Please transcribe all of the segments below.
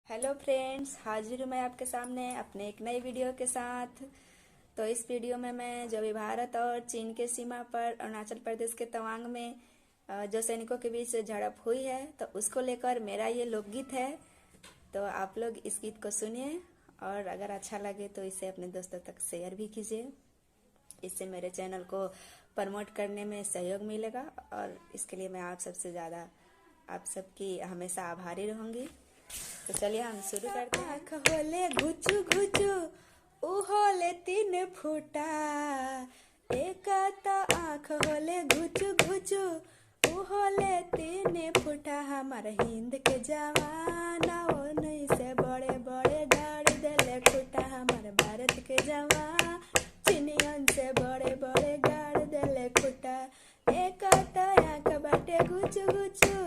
Hello friends, हाजिर हूँ मैं आपके सामने अपने एक नई वीडियो के साथ। तो इस वीडियो में मैं जो भी भारत और चीन के सीमा पर अरुणाचल प्रदेश के तवांग में जो सैनिकों के बीच झड़प हुई है तो उसको लेकर मेरा ये लोकगीत है। तो आप लोग इस गीत को सुनिए और अगर अच्छा लगे तो इसे अपने दोस्तों तक शेयर भी कीजिए। इससे मेरे चैनल को प्रमोट करने में सहयोग मिलेगा और इसके लिए मैं आप सबकी हमेशा आभारी रहूँगी। तो चलिए हम शुरू करते हैं। आँख होले घुचू घुचू ऊ होले 3 फुटा, एक आँख होले घुचू घुचू ऊ होले 3 फुटा। हमार हिंद के जवाना ओ नहीं से बड़े बड़े गाड़ी देले खुटा। हमार भारत के जवान चिनियन से बड़े बड़े गाड़ी देले खुटा। एक आँख बाटे घुचू घुचू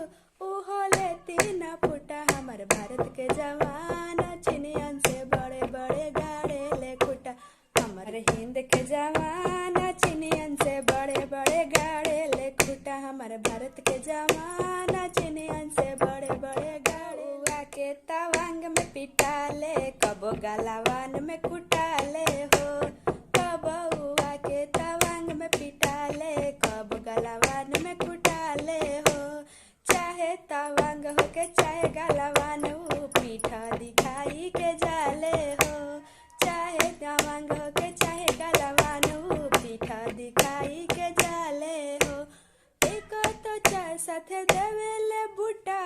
ऊ होले 3 फुटा। हमारे भारत के जवान चिनियन से बड़े बड़े गाड़े ले खुटा। हमारे हिंद के जवान चिनियन से बड़े बड़े गाड़े ले खुटा। हमारे भारत के जवान चिनियन से बड़े बड़े गाड़े के तवांग में पिटा ले, कबो गलावान में कुटा ले हो। कबो के तवांग में पिटा ले, कबो गलावान में कुटा ले हो। चाहे तवांग हो के चाहे गलावान हो, पीठा दिखाई के जाले हो। चाहे तवांग हो के चाहे गलावान हो, पीठा दिखाई के जाले हो। एक तो चाय साथे देवेले बूटा,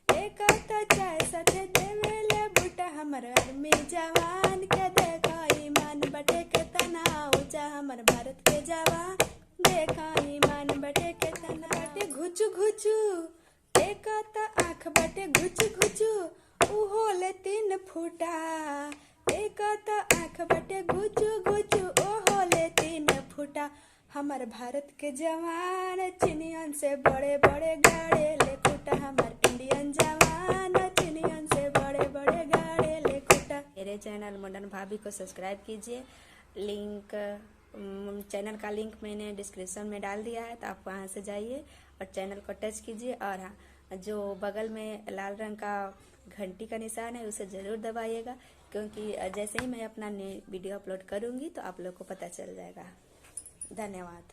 एक तो चाय साथे देवेले बूटा। हमार आर्मी जवान के देखा ईमान बटे के तना ऊंचा। हमार भारत के जवान देखा ईमान बटे के तना बटे घुचू घुचू। एक आँख बाटे घुचू घुचू ऊ होले 3 फुटा। एक आँख बाटे घुचू घुचू ओ होले 3 फुटा। हमार भारत के जवान चिनियन से बड़े बड़े गाड़े ले खुटा। हमार इंडियन जवान चिनियन से बड़े बड़े गाड़े ले खुटा। मेरे चैनल मुंडन भाभी को सब्सक्राइब कीजिए। चैनल का लिंक मैंने डिस्क्रिप्शन में डाल दिया है, तो आप वहाँ से जाइए और चैनल को टच कीजिए। और हाँ, जो बगल में लाल रंग का घंटी का निशान है उसे ज़रूर दबाइएगा, क्योंकि जैसे ही मैं अपना वीडियो अपलोड करूँगी तो आप लोग को पता चल जाएगा। धन्यवाद।